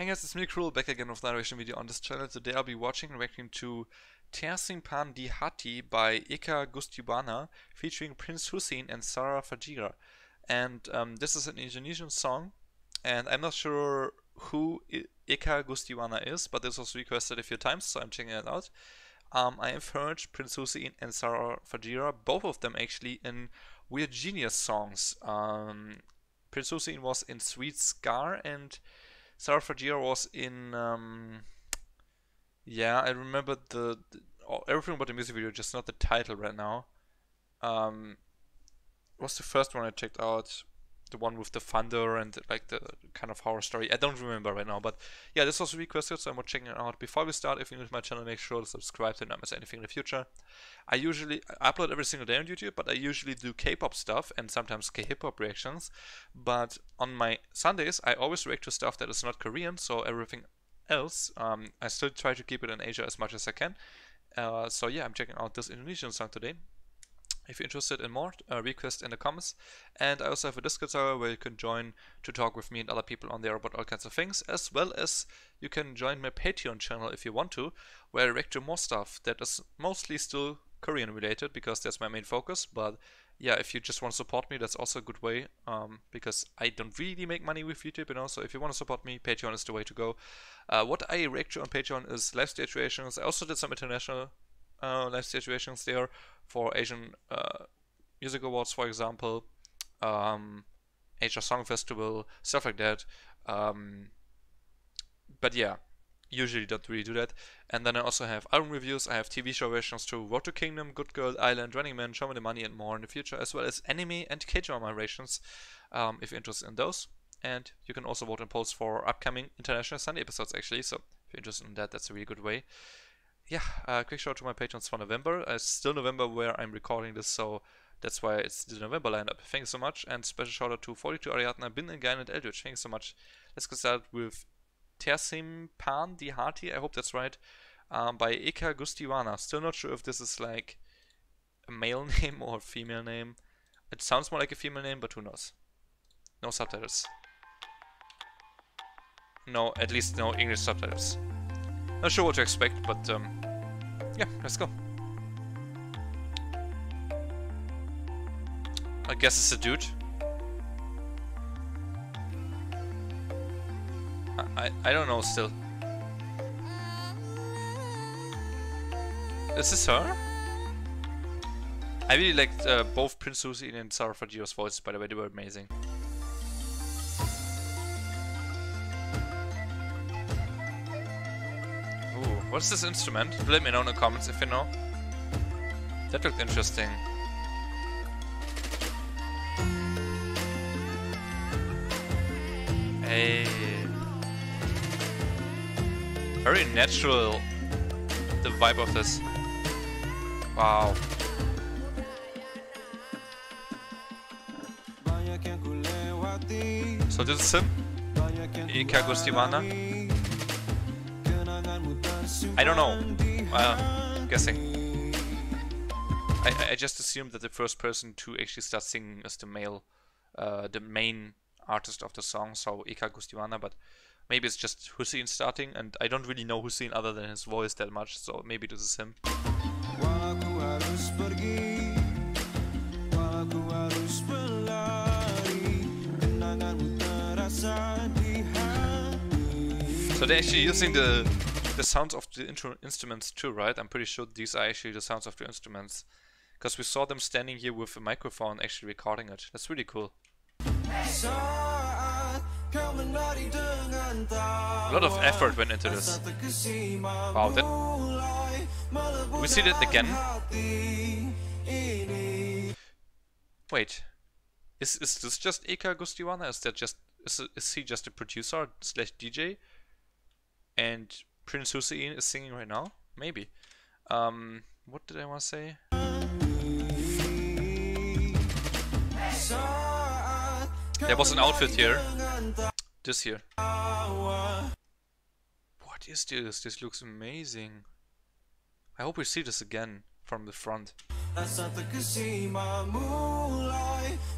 Hey guys, it's me Cruel back again with another reaction video on this channel. Today I'll be watching and reacting to Tersimpan di Hati by Eka Gustiwana featuring Prince Hussein and Sarah Fajira. And this is an Indonesian song, and I'm not sure who Eka Gustiwana is, but this was requested a few times, so I'm checking it out. I have heard Prince Hussein and Sarah Fajira, both of them actually, in Weird Genius songs. Prince Hussein was in Sweet Scar and Sarah Fajira was in, yeah, I remember everything about the music video, just not the title right now. Was the first one I checked out, the one with the thunder and like the kind of horror story. I don't remember right now, but yeah, this was requested, so I'm checking it out. Before we start, if you're new to my channel, make sure to subscribe to not miss anything in the future. I upload every single day on YouTube, but I usually do K-pop stuff and sometimes K-hip-hop reactions. But on my Sundays, I always react to stuff that is not Korean, so everything else, I still try to keep it in Asia as much as I can. So yeah, I'm checking out this Indonesian song today. If you're interested in more, request in the comments. And I also have a Discord server where you can join to talk with me and other people on there about all kinds of things, as well as you can join my Patreon channel if you want to, where I react to more stuff that is mostly still Korean related, because that's my main focus. But yeah, if you just want to support me, that's also a good way, because I don't really make money with YouTube, you know, so if you want to support me, Patreon is the way to go. What I react to on Patreon is live stage reactions. I also did some international live situations there for Asian Music Awards, for example, Asia Song Festival, stuff like that. But yeah, usually don't really do that. And then I also have album reviews, I have TV show versions to Road to Kingdom, Good Girl Island, Running Man, Show Me the Money and more in the future, as well as anime and K-drama versions, if you're interested in those. And you can also vote in polls for upcoming International Sunday episodes actually, so if you're interested in that, that's a really good way. Yeah, quick shout out to my patrons for November. It's still November where I'm recording this, so that's why it's the November lineup. Thanks so much, and special shout out to 42 Ariadna, Bin, and Gain, and Eldritch. Thanks so much. Let's get started with Tersimpan di Hati, I hope that's right, by Eka Gustiwana. Still not sure if this is like a male name or a female name. It sounds more like a female name, but who knows. No subtitles. No, at least no English subtitles. Not sure what to expect, but yeah, let's go. I guess it's a dude. I don't know still. Is this her? I really liked both Prince Hussein and Sarah Fajira's voices, by the way, they were amazing. What's this instrument? Let me know in the comments if you know. That looked interesting. Hey. Very natural, the vibe of this. Wow. So this is him? Eka Gustiwana? I don't know. Guessing. I just assumed that the first person to actually start singing is the main artist of the song, so Eka Gustiwana, but maybe it's just Hussein starting, and I don't really know Hussein other than his voice that much, so maybe this is him. So they're actually using the sounds of the instruments too, right? I'm pretty sure these are actually the sounds of the instruments, because we saw them standing here with a microphone actually recording it. That's really cool. A lot of effort went into this. Wow, we see that again. Wait, is this just Eka Gustiwana? Is he just a producer / DJ? And Prince Hussein is singing right now? Maybe. What did I want to say? There was an outfit here. This here. What is this? This looks amazing. I hope we see this again from the front.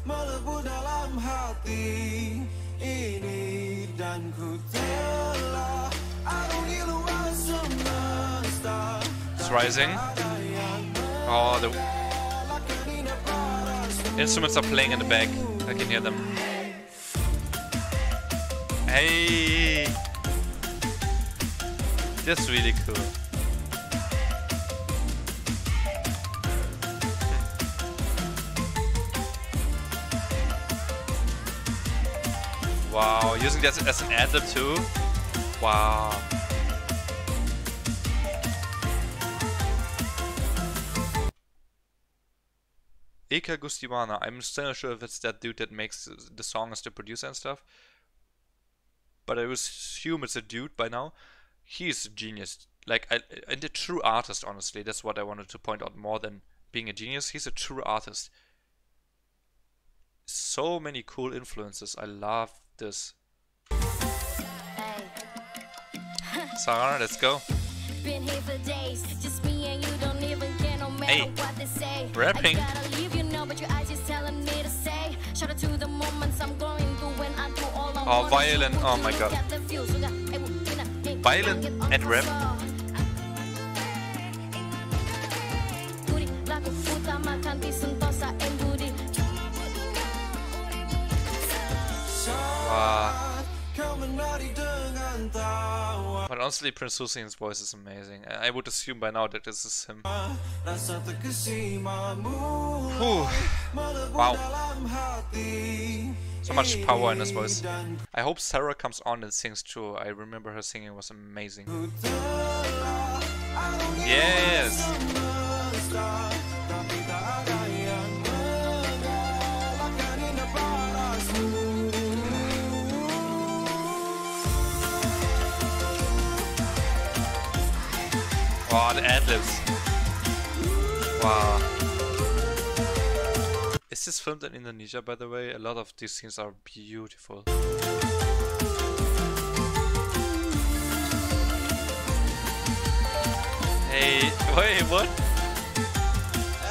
melepuh dalam hati ini dan ku telah rising. Oh, the instruments are playing in the back. I can hear them. Hey! That's really cool. Wow, using that as an ad-lib too? Wow. Eka Gustimana, I'm still not sure if it's that dude that makes the song as the producer and stuff. But I would assume it's a dude by now. He's a genius. Like, and a true artist, honestly. That's what I wanted to point out more than being a genius. He's a true artist. So many cool influences. I love this. Sarah, let's go. Been here for days, just me and you, don't even care no matter what they say. Rapping. I gotta leave, you know, but your eyes just telling me to say. Shout out to the moments I'm going through when I do all I want. Violin, oh my god. Violin and rap. Wow. But honestly, Prince Hussein's voice is amazing. I would assume by now that this is him. Whew. Wow. So much power in his voice. I hope Sarah comes on and sings too. I remember her singing was amazing. Yes! Wow, the ad-libs. Wow. Is this filmed in Indonesia, by the way? A lot of these scenes are beautiful. Hey, wait, what?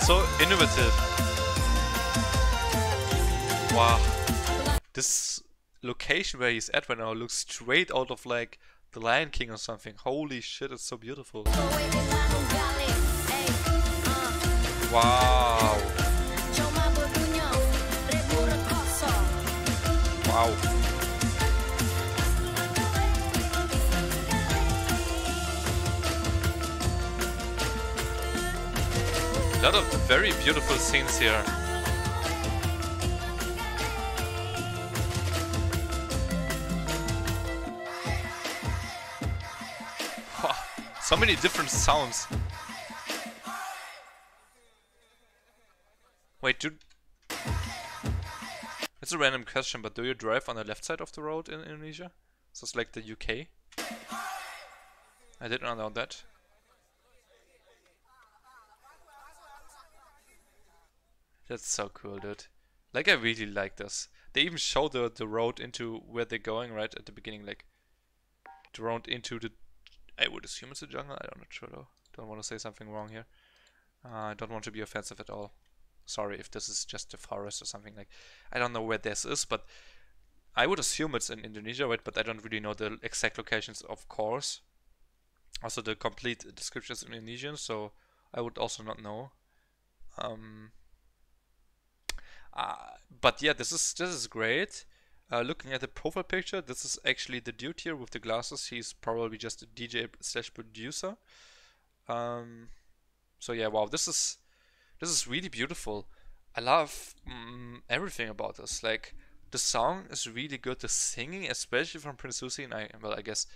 So innovative. Wow. This location where he's at right now looks straight out of like The Lion King or something. Holy shit, it's so beautiful. Wow. Wow. A lot of very beautiful scenes here. So many different sounds. Wait, it's a random question, but do you drive on the left side of the road in Indonesia? So it's like the UK? I did not know that. That's so cool, dude. Like, I really like this. They even show the road into where they're going right at the beginning, like the road into the... I would assume it's a jungle. I'm not sure though. Don't want to say something wrong here. I don't want to be offensive at all. Sorry if this is just a forest or something like. I don't know where this is, but I would assume it's in Indonesia, right? But I don't really know the exact locations, of course. Also, the complete description is in Indonesian, so I would also not know. But yeah, this is great. Looking at the profile picture, this is actually the dude here with the glasses. He's probably just a DJ / producer. So yeah, wow, this is really beautiful. I love everything about this. Like, the song is really good. The singing, especially from Prince Hussein, I guess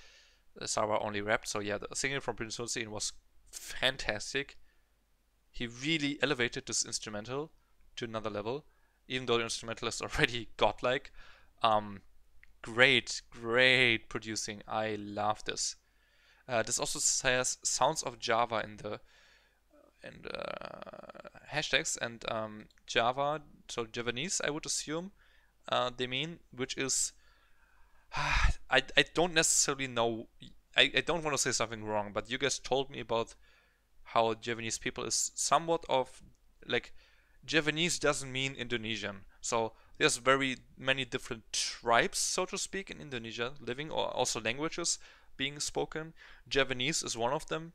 Sarah only rapped, so yeah, the singing from Prince Hussein was fantastic. He really elevated this instrumental to another level, even though the instrumental is already godlike. Great producing. I love this. This also says sounds of Java in the hashtags, and Java, so Javanese, I would assume they mean, which is I don't necessarily know. I don't want to say something wrong, but you guys told me about how Javanese people is somewhat of like, Javanese doesn't mean Indonesian, so there's very many different tribes, so to speak, in Indonesia living, or also languages being spoken. Javanese is one of them,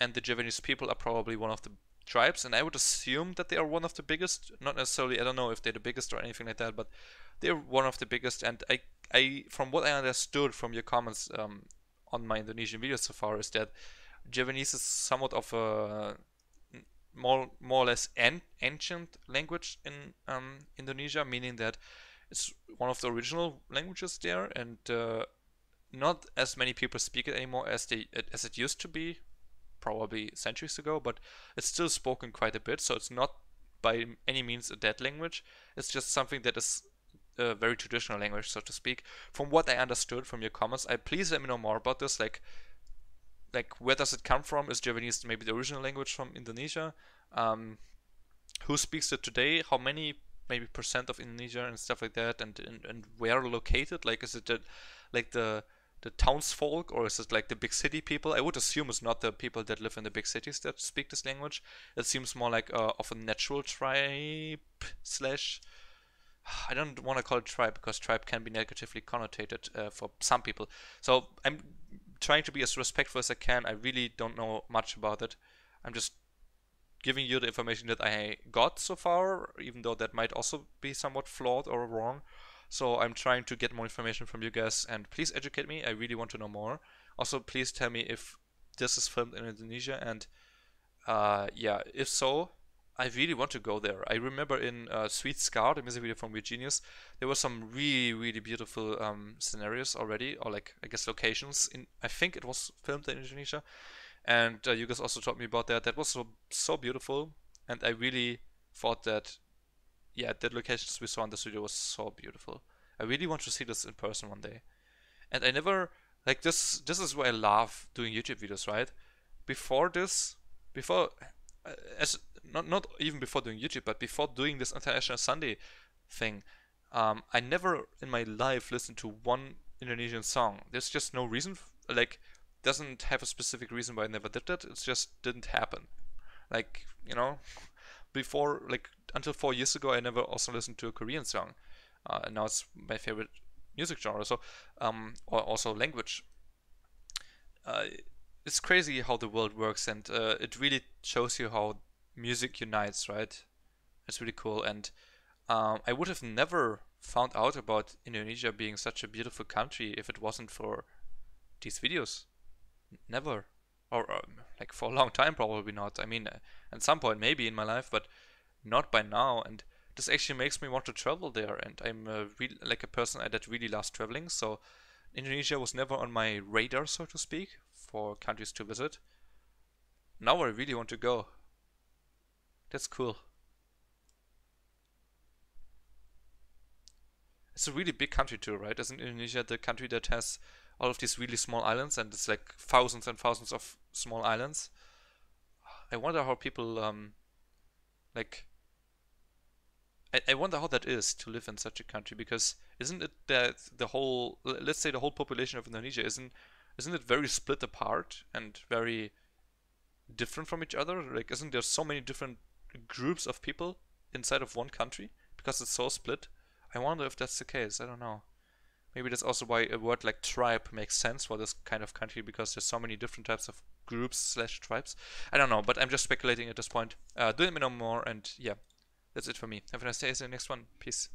and the Javanese people are probably one of the tribes, and I would assume that they are one of the biggest. Not necessarily, I don't know if they're the biggest or anything like that, but they're one of the biggest. And from what I understood from your comments on my Indonesian videos so far, is that Javanese is somewhat of a more or less ancient language in Indonesia, meaning that it's one of the original languages there, and not as many people speak it anymore as it used to be, probably centuries ago, but it's still spoken quite a bit, so it's not by any means a dead language. It's just something that is a very traditional language, so to speak. From what I understood from your comments, please let me know more about this. Like where does it come from? Is Javanese maybe the original language from Indonesia? Who speaks it today? How many maybe percent of Indonesia and stuff like that? And where located? Like, is it like the townsfolk, or is it like the big city people? I would assume it's not the people that live in the big cities that speak this language. It seems more like of a natural tribe slash. I don't want to call it tribe, because tribe can be negatively connotated for some people. So I'm trying to be as respectful as I can. I really don't know much about it. I'm just giving you the information that I got so far, even though that might also be somewhat flawed or wrong. So I'm trying to get more information from you guys, and please educate me. I really want to know more. Also, please tell me if this is filmed in Indonesia, and yeah, if so, I really want to go there. I remember in Sweet Scar, the music video from Genius, there were some really beautiful scenarios already, or like, I guess, locations. I think it was filmed in Indonesia, and you guys also told me about that. That was so beautiful, and I really thought that, yeah, the locations we saw in the studio was so beautiful. I really want to see this in person one day. And I never, like, this is why I love doing YouTube videos, right? Before this, as not even before doing YouTube, but before doing this International Sunday thing, I never in my life listened to one Indonesian song. There's just no reason, like, doesn't have a specific reason why I never did that. It just didn't happen. Like, before, like, until 4 years ago, I never also listened to a Korean song. And now it's my favorite music genre. So, or also language. It's crazy how the world works, and it really shows you how music unites, right? It's really cool, and I would have never found out about Indonesia being such a beautiful country if it wasn't for these videos. Never. Or like for a long time, probably not. I mean, at some point maybe in my life, but not by now. And this actually makes me want to travel there, and I'm like a person that really loves traveling, so Indonesia was never on my radar, so to speak, for countries to visit. Now I really want to go. That's cool. It's a really big country too, right? Isn't Indonesia the country that has all of these really small islands, and it's like thousands and thousands of small islands? I wonder how people like I wonder how that is to live in such a country, because isn't it that the whole, let's say the whole population of Indonesia, isn't it very split apart and very different from each other? Like, isn't there so many different groups of people inside of one country because it's so split? I wonder if that's the case. I don't know. Maybe that's also why a word like tribe makes sense for this kind of country, because there's so many different types of groups slash tribes. I don't know, but I'm just speculating at this point. Do let me know more, and yeah, that's it for me. Have a nice day. See you in the next one. Peace.